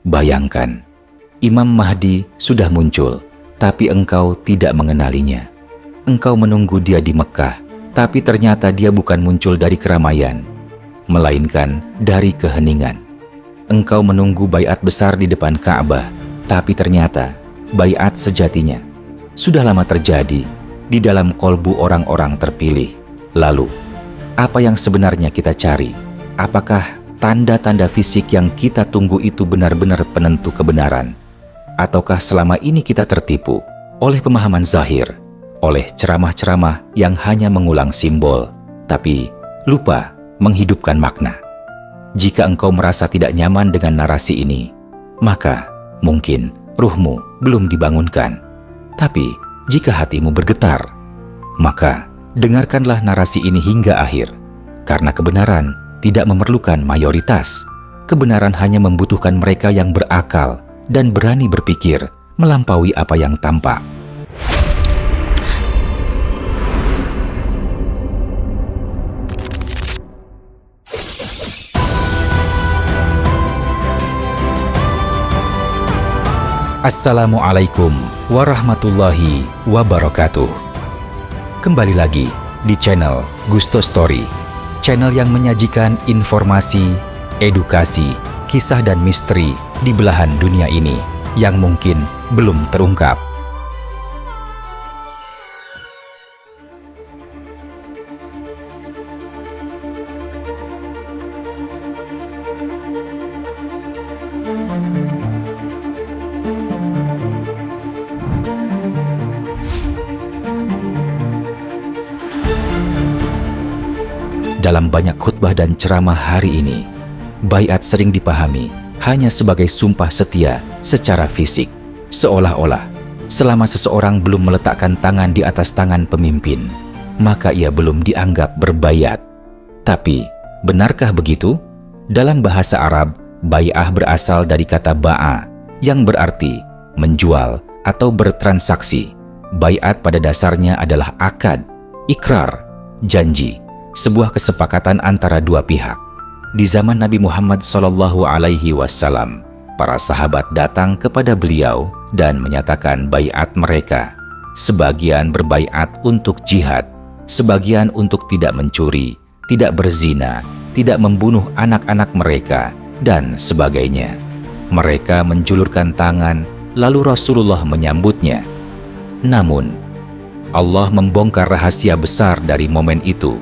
Bayangkan, Imam Mahdi sudah muncul, tapi engkau tidak mengenalinya. Engkau menunggu dia di Mekah, tapi ternyata dia bukan muncul dari keramaian, melainkan dari keheningan. Engkau menunggu baiat besar di depan Ka'bah, tapi ternyata baiat sejatinya sudah lama terjadi di dalam kolbu orang-orang terpilih. Lalu, apa yang sebenarnya kita cari? Apakah tanda-tanda fisik yang kita tunggu itu benar-benar penentu kebenaran? Ataukah selama ini kita tertipu oleh pemahaman zahir, oleh ceramah-ceramah yang hanya mengulang simbol, tapi lupa menghidupkan makna? Jika engkau merasa tidak nyaman dengan narasi ini, maka mungkin ruhmu belum dibangunkan. Tapi jika hatimu bergetar, maka dengarkanlah narasi ini hingga akhir. Karena kebenaran tidak memerlukan mayoritas. Kebenaran hanya membutuhkan mereka yang berakal dan berani berpikir melampaui apa yang tampak. Assalamualaikum warahmatullahi wabarakatuh. Kembali lagi di channel Gusto Story, channel yang menyajikan informasi, edukasi, kisah dan misteri di belahan dunia ini yang mungkin belum terungkap. Dalam banyak khutbah dan ceramah hari ini, baiat sering dipahami hanya sebagai sumpah setia secara fisik, seolah-olah selama seseorang belum meletakkan tangan di atas tangan pemimpin, maka ia belum dianggap berbaiat. Tapi, benarkah begitu? Dalam bahasa Arab, bai'ah berasal dari kata ba'a, yang berarti menjual atau bertransaksi. Baiat pada dasarnya adalah akad, ikrar, janji, sebuah kesepakatan antara dua pihak. Di zaman Nabi Muhammad SAW, para sahabat datang kepada beliau dan menyatakan baiat mereka. Sebagian berbaiat untuk jihad, sebagian untuk tidak mencuri, tidak berzina, tidak membunuh anak-anak mereka, dan sebagainya. Mereka menjulurkan tangan, lalu Rasulullah menyambutnya. Namun, Allah membongkar rahasia besar dari momen itu.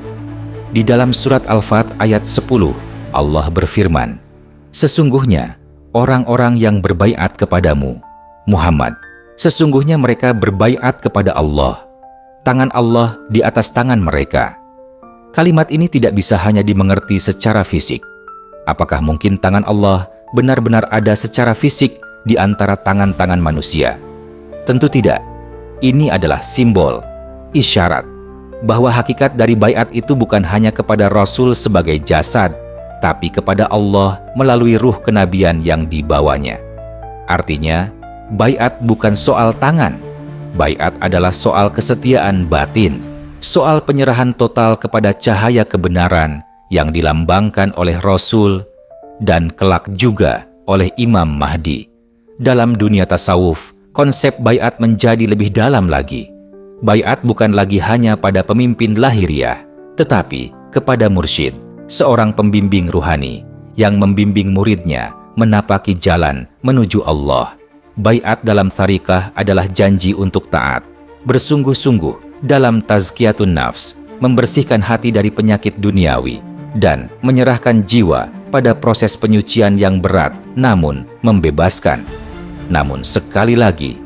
Di dalam surat Al-Fat ayat 10, Allah berfirman, "Sesungguhnya orang-orang yang berbaiat kepadamu, Muhammad, sesungguhnya mereka berbaiat kepada Allah. Tangan Allah di atas tangan mereka." Kalimat ini tidak bisa hanya dimengerti secara fisik. Apakah mungkin tangan Allah benar-benar ada secara fisik di antara tangan-tangan manusia? Tentu tidak. Ini adalah simbol, isyarat, bahwa hakikat dari baiat itu bukan hanya kepada Rasul sebagai jasad, tapi kepada Allah melalui ruh kenabian yang dibawanya. Artinya, baiat bukan soal tangan. Baiat adalah soal kesetiaan batin, soal penyerahan total kepada cahaya kebenaran yang dilambangkan oleh Rasul dan kelak juga oleh Imam Mahdi. Dalam dunia tasawuf, konsep baiat menjadi lebih dalam lagi. Baiat bukan lagi hanya pada pemimpin lahiriah, tetapi kepada mursyid, seorang pembimbing ruhani yang membimbing muridnya menapaki jalan menuju Allah. Baiat dalam tharikah adalah janji untuk taat, bersungguh-sungguh dalam tazkiyatun nafs, membersihkan hati dari penyakit duniawi, dan menyerahkan jiwa pada proses penyucian yang berat namun membebaskan. Namun sekali lagi,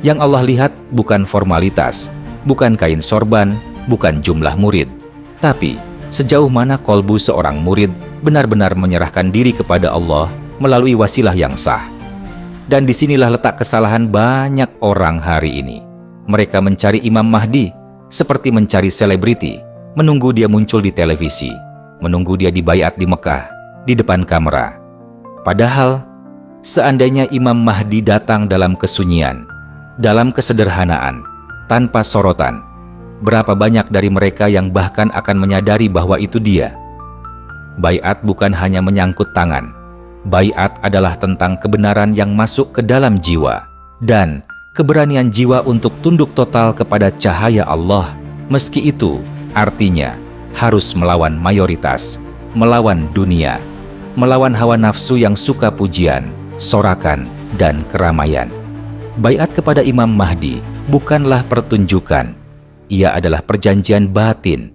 yang Allah lihat bukan formalitas, bukan kain sorban, bukan jumlah murid, tapi sejauh mana kolbu seorang murid benar-benar menyerahkan diri kepada Allah melalui wasilah yang sah. Dan disinilah letak kesalahan banyak orang hari ini. Mereka mencari Imam Mahdi seperti mencari selebriti, menunggu dia muncul di televisi, menunggu dia dibaiat di Mekah, di depan kamera. Padahal, seandainya Imam Mahdi datang dalam kesunyian, dalam kesederhanaan, tanpa sorotan, berapa banyak dari mereka yang bahkan akan menyadari bahwa itu dia. Baiat bukan hanya menyangkut tangan, Baiat adalah tentang kebenaran yang masuk ke dalam jiwa dan keberanian jiwa untuk tunduk total kepada cahaya Allah. Meski itu artinya harus melawan mayoritas, melawan dunia, melawan hawa nafsu yang suka pujian, sorakan, dan keramaian. Baiat kepada Imam Mahdi bukanlah pertunjukan. Ia adalah perjanjian batin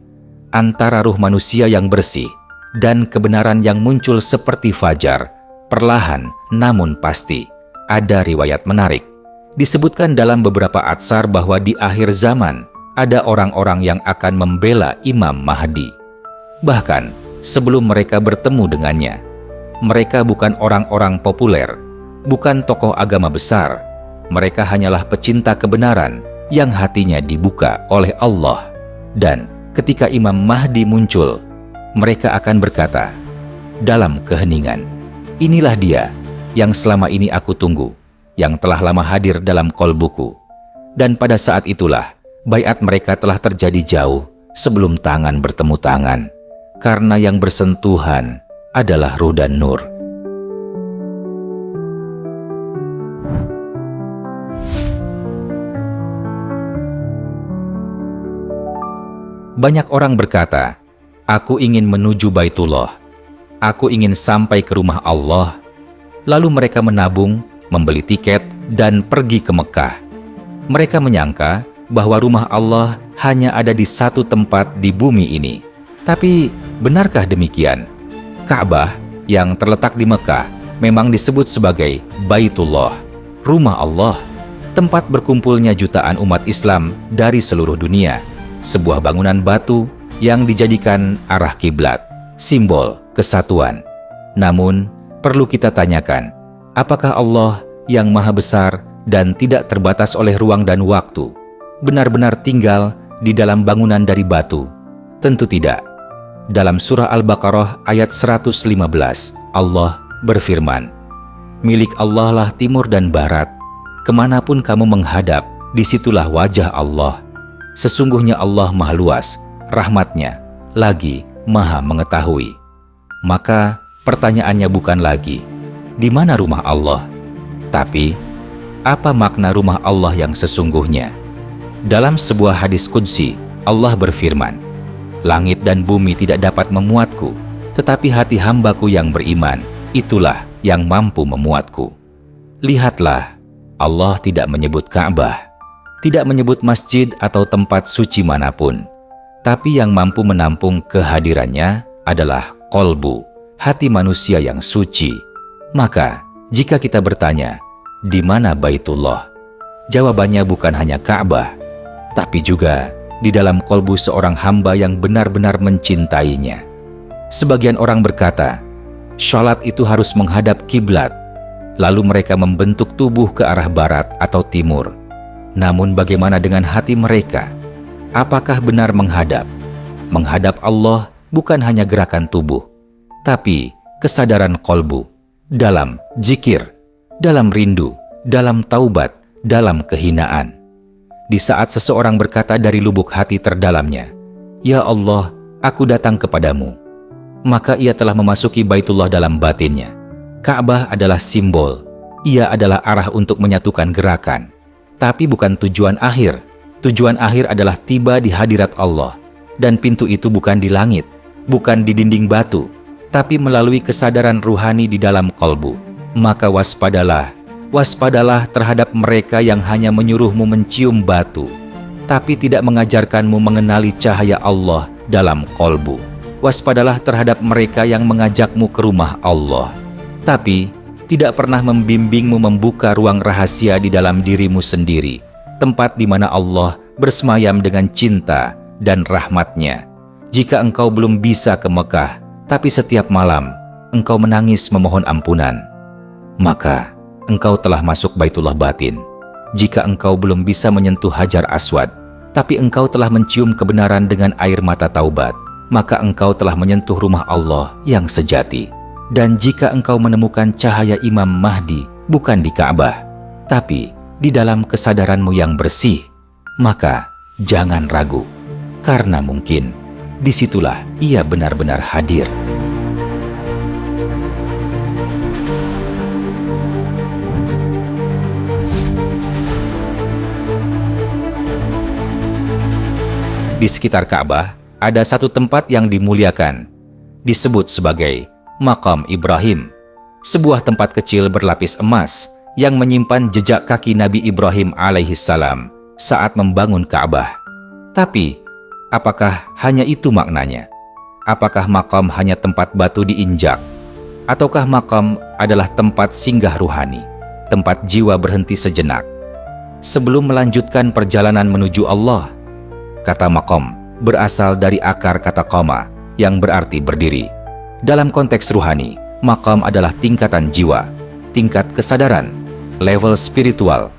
antara ruh manusia yang bersih dan kebenaran yang muncul seperti fajar, perlahan namun pasti. Ada riwayat menarik. Disebutkan dalam beberapa atsar bahwa di akhir zaman ada orang-orang yang akan membela Imam Mahdi. Bahkan sebelum mereka bertemu dengannya, mereka bukan orang-orang populer, bukan tokoh agama besar. Mereka hanyalah pecinta kebenaran yang hatinya dibuka oleh Allah. Dan ketika Imam Mahdi muncul, mereka akan berkata dalam keheningan, "Inilah dia yang selama ini aku tunggu, yang telah lama hadir dalam kolbuku." Dan pada saat itulah baiat mereka telah terjadi jauh sebelum tangan bertemu tangan, karena yang bersentuhan adalah ruh dan nur. Banyak orang berkata, "Aku ingin menuju Baitullah. Aku ingin sampai ke rumah Allah." Lalu mereka menabung, membeli tiket, dan pergi ke Mekah. Mereka menyangka bahwa rumah Allah hanya ada di satu tempat di bumi ini. Tapi benarkah demikian? Ka'bah yang terletak di Mekah memang disebut sebagai Baitullah, rumah Allah, tempat berkumpulnya jutaan umat Islam dari seluruh dunia. Sebuah bangunan batu yang dijadikan arah kiblat, simbol kesatuan. Namun, perlu kita tanyakan, apakah Allah yang maha besar dan tidak terbatas oleh ruang dan waktu benar-benar tinggal di dalam bangunan dari batu? Tentu tidak. Dalam surah Al-Baqarah ayat 115, Allah berfirman, "Milik Allah lah timur dan barat, kemanapun kamu menghadap, disitulah wajah Allah. Sesungguhnya Allah maha luas, rahmatnya, lagi maha mengetahui." Maka pertanyaannya bukan lagi, di mana rumah Allah? Tapi, apa makna rumah Allah yang sesungguhnya? Dalam sebuah hadis qudsi, Allah berfirman, "Langit dan bumi tidak dapat memuatku, tetapi hati hambaku yang beriman, itulah yang mampu memuatku." Lihatlah, Allah tidak menyebut Ka'bah, tidak menyebut masjid atau tempat suci manapun. Tapi yang mampu menampung kehadirannya adalah kolbu, hati manusia yang suci. Maka, jika kita bertanya, di mana Baitullah? Jawabannya bukan hanya Ka'bah, tapi juga di dalam kolbu seorang hamba yang benar-benar mencintainya. Sebagian orang berkata, sholat itu harus menghadap kiblat, lalu mereka membentuk tubuh ke arah barat atau timur. Namun bagaimana dengan hati mereka? Apakah benar menghadap? Menghadap Allah bukan hanya gerakan tubuh, tapi kesadaran kolbu, dalam zikir, dalam rindu, dalam taubat, dalam kehinaan. Di saat seseorang berkata dari lubuk hati terdalamnya, "Ya Allah, aku datang kepadamu," maka ia telah memasuki Baitullah dalam batinnya. Ka'bah adalah simbol, ia adalah arah untuk menyatukan gerakan. Tapi bukan tujuan akhir. Tujuan akhir adalah tiba di hadirat Allah. Dan pintu itu bukan di langit, bukan di dinding batu, tapi melalui kesadaran ruhani di dalam kolbu. Maka waspadalah, waspadalah terhadap mereka yang hanya menyuruhmu mencium batu, tapi tidak mengajarkanmu mengenali cahaya Allah dalam kolbu. Waspadalah terhadap mereka yang mengajakmu ke rumah Allah, tapi tidak pernah membimbingmu membuka ruang rahasia di dalam dirimu sendiri, tempat di mana Allah bersemayam dengan cinta dan rahmatnya. Jika engkau belum bisa ke Mekah, tapi setiap malam engkau menangis memohon ampunan, maka engkau telah masuk Baitullah batin. Jika engkau belum bisa menyentuh Hajar Aswad, tapi engkau telah mencium kebenaran dengan air mata taubat, maka engkau telah menyentuh rumah Allah yang sejati. Dan jika engkau menemukan cahaya Imam Mahdi bukan di Ka'bah, tapi di dalam kesadaranmu yang bersih, maka jangan ragu, karena mungkin disitulah ia benar-benar hadir. Di sekitar Ka'bah ada satu tempat yang dimuliakan, disebut sebagai Maqam Ibrahim, sebuah tempat kecil berlapis emas yang menyimpan jejak kaki Nabi Ibrahim alaihissalam saat membangun Ka'bah. Tapi, apakah hanya itu maknanya? Apakah makam hanya tempat batu diinjak? Ataukah makam adalah tempat singgah ruhani, tempat jiwa berhenti sejenak? Sebelum melanjutkan perjalanan menuju Allah, kata makam berasal dari akar kata qama yang berarti berdiri. Dalam konteks ruhani, makam adalah tingkatan jiwa, tingkat kesadaran, level spiritual.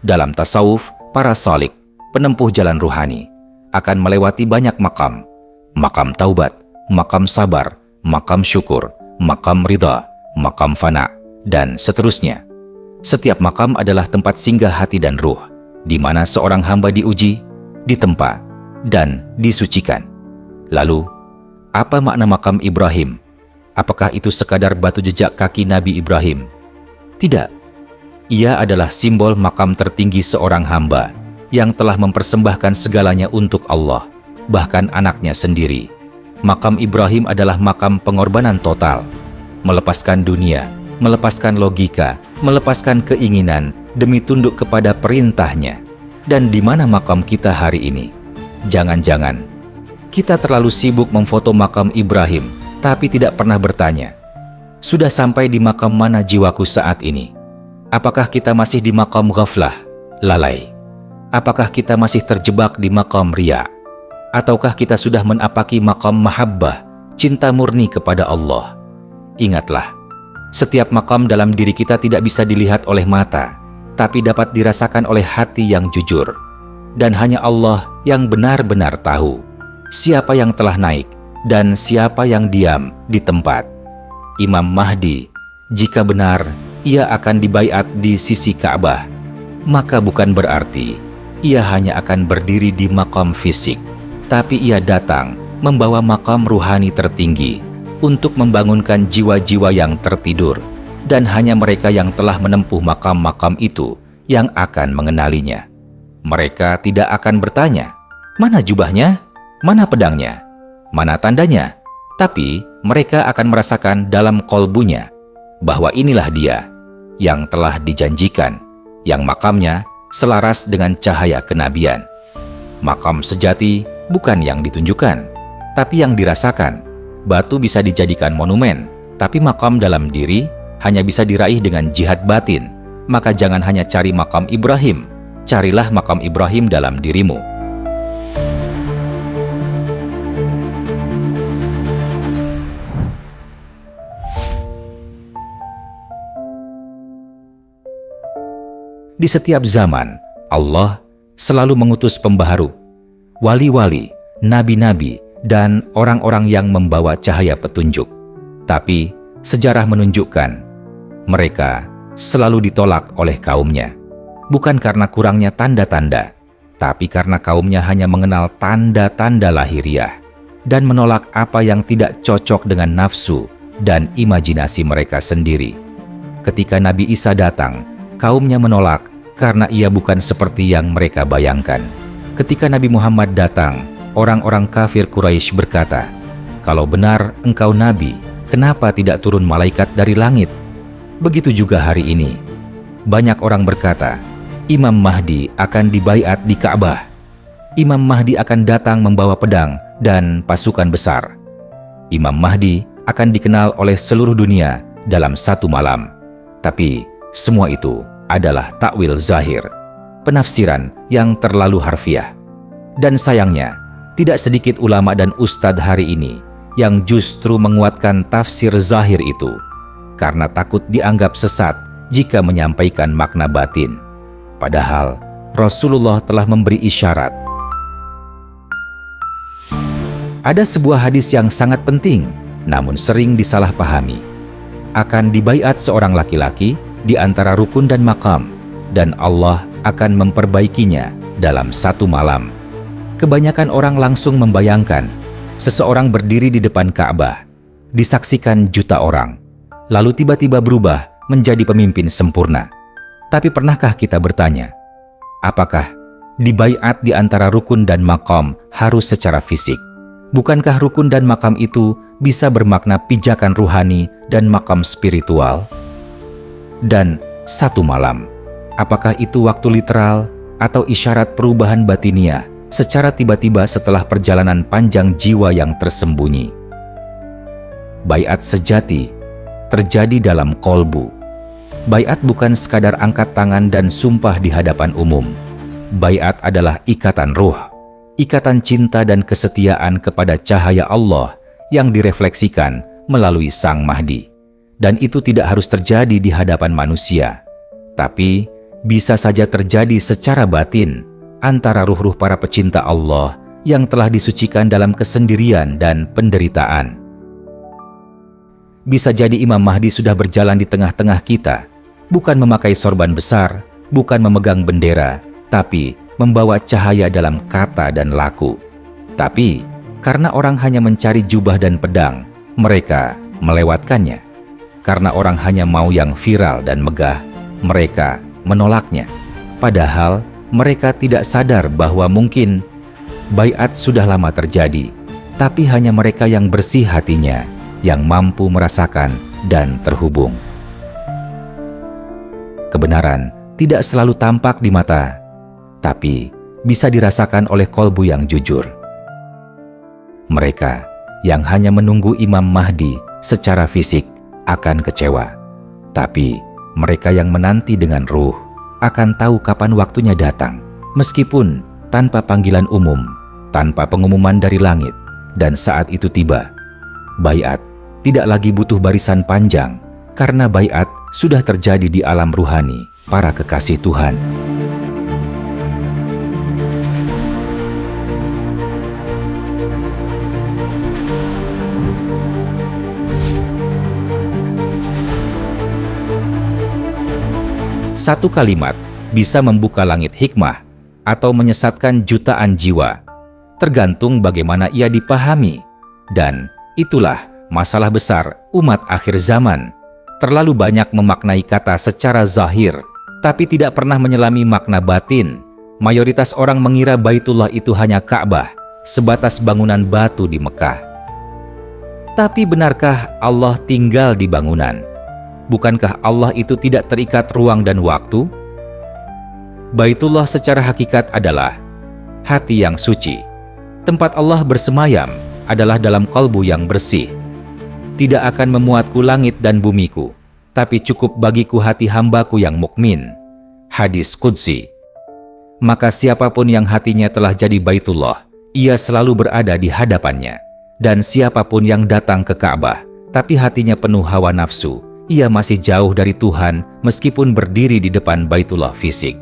Dalam tasawuf, para salik, penempuh jalan ruhani, akan melewati banyak makam. Makam taubat, makam sabar, makam syukur, makam ridha, makam fana, dan seterusnya. Setiap makam adalah tempat singgah hati dan ruh, di mana seorang hamba diuji, ditempa, dan disucikan. Lalu, apa makna makam Ibrahim? Apakah itu sekadar batu jejak kaki Nabi Ibrahim? Tidak. Ia adalah simbol makam tertinggi seorang hamba yang telah mempersembahkan segalanya untuk Allah, bahkan anaknya sendiri. Makam Ibrahim adalah makam pengorbanan total, melepaskan dunia, melepaskan logika, melepaskan keinginan demi tunduk kepada perintahnya. Dan di mana makam kita hari ini? Jangan-jangan kita terlalu sibuk memfoto makam Ibrahim, tapi tidak pernah bertanya, sudah sampai di makam mana jiwaku saat ini? Apakah kita masih di makam ghaflah, lalai? Apakah kita masih terjebak di makam riya? Ataukah kita sudah menapaki makam mahabbah, cinta murni kepada Allah? Ingatlah, setiap makam dalam diri kita tidak bisa dilihat oleh mata, tapi dapat dirasakan oleh hati yang jujur. Dan hanya Allah yang benar-benar tahu siapa yang telah naik dan siapa yang diam di tempat. Imam Mahdi, jika benar ia akan dibaiat di sisi Ka'bah, maka bukan berarti ia hanya akan berdiri di makam fisik, tapi ia datang membawa makam ruhani tertinggi untuk membangunkan jiwa-jiwa yang tertidur, dan hanya mereka yang telah menempuh makam-makam itu yang akan mengenalinya. Mereka tidak akan bertanya, mana jubahnya, mana pedangnya, mana tandanya, tapi mereka akan merasakan dalam kolbunya bahwa inilah dia yang telah dijanjikan, yang makamnya selaras dengan cahaya kenabian. Makam sejati bukan yang ditunjukkan, tapi yang dirasakan. Batu bisa dijadikan monumen, tapi makam dalam diri hanya bisa diraih dengan jihad batin. Maka jangan hanya cari makam Ibrahim, carilah makam Ibrahim dalam dirimu. Di setiap zaman, Allah selalu mengutus pembaharu, wali-wali, nabi-nabi, dan orang-orang yang membawa cahaya petunjuk. Tapi sejarah menunjukkan mereka selalu ditolak oleh kaumnya, bukan karena kurangnya tanda-tanda, tapi karena kaumnya hanya mengenal tanda-tanda lahiriah dan menolak apa yang tidak cocok dengan nafsu dan imajinasi mereka sendiri. Ketika Nabi Isa datang, kaumnya menolak karena ia bukan seperti yang mereka bayangkan. Ketika Nabi Muhammad datang, orang-orang kafir Quraisy berkata, "Kalau benar engkau nabi, kenapa tidak turun malaikat dari langit?" Begitu juga hari ini. Banyak orang berkata, Imam Mahdi akan dibaiat di Ka'bah. Imam Mahdi akan datang membawa pedang dan pasukan besar. Imam Mahdi akan dikenal oleh seluruh dunia dalam satu malam. Tapi semua itu adalah takwil zahir, penafsiran yang terlalu harfiah. Dan sayangnya, tidak sedikit ulama dan ustadz hari ini yang justru menguatkan tafsir zahir itu karena takut dianggap sesat jika menyampaikan makna batin. Padahal Rasulullah telah memberi isyarat. Ada sebuah hadis yang sangat penting, namun sering disalahpahami. Akan dibaiat seorang laki-laki di antara rukun dan makam, dan Allah akan memperbaikinya dalam satu malam. Kebanyakan orang langsung membayangkan seseorang berdiri di depan Ka'bah, disaksikan juta orang, lalu tiba-tiba berubah menjadi pemimpin sempurna. Tapi pernahkah kita bertanya, apakah Dibaiat di antara rukun dan makam harus secara fisik. Bukankah rukun dan makam itu bisa bermakna pijakan ruhani dan makam spiritual? Dan satu malam, apakah itu waktu literal atau isyarat perubahan batiniah secara tiba-tiba setelah perjalanan panjang jiwa yang tersembunyi? Baiat sejati terjadi dalam kolbu. Baiat bukan sekadar angkat tangan dan sumpah di hadapan umum. Baiat adalah ikatan ruh, ikatan cinta dan kesetiaan kepada cahaya Allah yang direfleksikan melalui Sang Mahdi. Dan itu tidak harus terjadi di hadapan manusia, tapi bisa saja terjadi secara batin antara ruh-ruh para pecinta Allah yang telah disucikan dalam kesendirian dan penderitaan. Bisa jadi Imam Mahdi sudah berjalan di tengah-tengah kita, bukan memakai sorban besar, bukan memegang bendera, tapi membawa cahaya dalam kata dan laku. Tapi karena orang hanya mencari jubah dan pedang, mereka melewatkannya. Karena orang hanya mau yang viral dan megah, mereka menolaknya. Padahal mereka tidak sadar bahwa mungkin baiat sudah lama terjadi, tapi hanya mereka yang bersih hatinya yang mampu merasakan dan terhubung. Kebenaran tidak selalu tampak di mata, tapi bisa dirasakan oleh kolbu yang jujur. Mereka yang hanya menunggu Imam Mahdi secara fisik akan kecewa, tapi mereka yang menanti dengan ruh akan tahu kapan waktunya datang, meskipun tanpa panggilan umum, tanpa pengumuman dari langit. Dan saat itu tiba, baiat tidak lagi butuh barisan panjang, karena baiat sudah terjadi di alam ruhani para kekasih Tuhan. Satu kalimat bisa membuka langit hikmah atau menyesatkan jutaan jiwa, tergantung bagaimana ia dipahami. Dan itulah masalah besar umat akhir zaman. Terlalu banyak memaknai kata secara zahir, tapi tidak pernah menyelami makna batin. Mayoritas orang mengira Baitullah itu hanya Ka'bah, sebatas bangunan batu di Mekah. Tapi benarkah Allah tinggal di bangunan? Bukankah Allah itu tidak terikat ruang dan waktu? Baitullah secara hakikat adalah hati yang suci. Tempat Allah bersemayam adalah dalam kalbu yang bersih. Tidak akan memuatku langit dan bumiku, tapi cukup bagiku hati hambaku yang mukmin. Hadis Qudsi. Maka siapapun yang hatinya telah jadi Baitullah, ia selalu berada di hadapannya. Dan siapapun yang datang ke Ka'bah, tapi hatinya penuh hawa nafsu, ia masih jauh dari Tuhan meskipun berdiri di depan Baitullah fisik.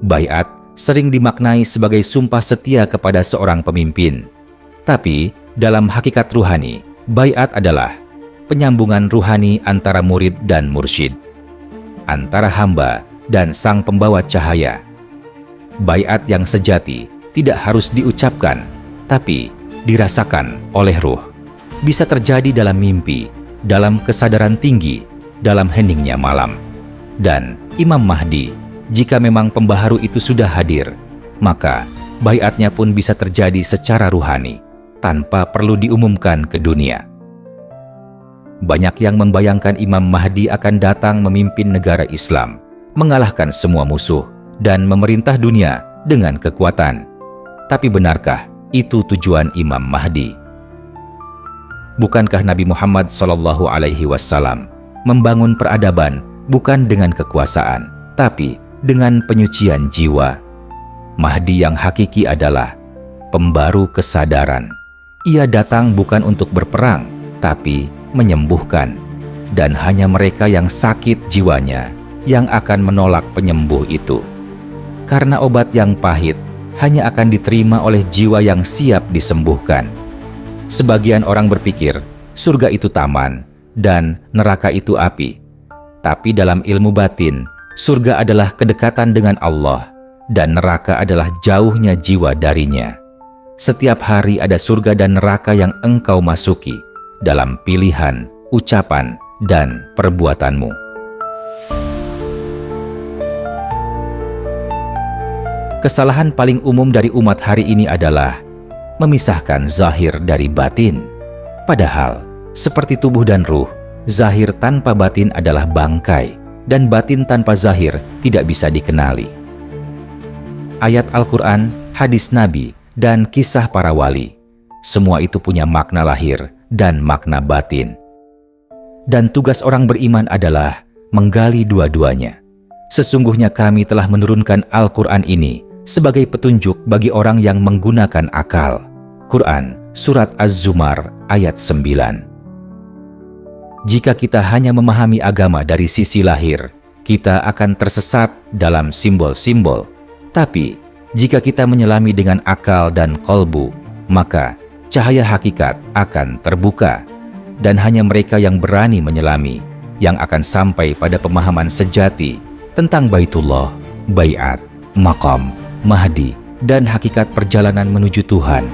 Baiat sering dimaknai sebagai sumpah setia kepada seorang pemimpin. Tapi dalam hakikat ruhani, baiat adalah penyambungan ruhani antara murid dan mursyid, antara hamba dan sang pembawa cahaya. Baiat yang sejati tidak harus diucapkan, tapi dirasakan oleh ruh. Bisa terjadi dalam mimpi, dalam kesadaran tinggi, dalam heningnya malam. Dan Imam Mahdi, jika memang pembaharu itu sudah hadir, maka baiatnya pun bisa terjadi secara ruhani, tanpa perlu diumumkan ke dunia. Banyak yang membayangkan Imam Mahdi akan datang memimpin negara Islam, mengalahkan semua musuh, dan memerintah dunia dengan kekuatan. Tapi benarkah itu tujuan Imam Mahdi? Bukankah Nabi Muhammad SAW membangun peradaban bukan dengan kekuasaan, tapi dengan penyucian jiwa? Mahdi yang hakiki adalah pembaru kesadaran. Ia datang bukan untuk berperang, tapi menyembuhkan. Dan hanya mereka yang sakit jiwanya yang akan menolak penyembuh itu. Karena obat yang pahit hanya akan diterima oleh jiwa yang siap disembuhkan. Sebagian orang berpikir surga itu taman dan neraka itu api. Tapi dalam ilmu batin, surga adalah kedekatan dengan Allah dan neraka adalah jauhnya jiwa darinya. Setiap hari ada surga dan neraka yang engkau masuki dalam pilihan, ucapan, dan perbuatanmu. Kesalahan paling umum dari umat hari ini adalah memisahkan zahir dari batin. Padahal, seperti tubuh dan ruh, zahir tanpa batin adalah bangkai, dan batin tanpa zahir tidak bisa dikenali. Ayat Al-Quran, hadis Nabi, dan kisah para wali, semua itu punya makna lahir dan makna batin. Dan tugas orang beriman adalah menggali dua-duanya. Sesungguhnya kami telah menurunkan Al-Quran ini sebagai petunjuk bagi orang yang menggunakan akal. Quran, Surat Az-Zumar, ayat 9. Jika kita hanya memahami agama dari sisi lahir, kita akan tersesat dalam simbol-simbol. Tapi, jika kita menyelami dengan akal dan kolbu, maka cahaya hakikat akan terbuka. Dan hanya mereka yang berani menyelami yang akan sampai pada pemahaman sejati tentang Baitullah, Baiat, Maqam, Mahdi, dan hakikat perjalanan menuju Tuhan.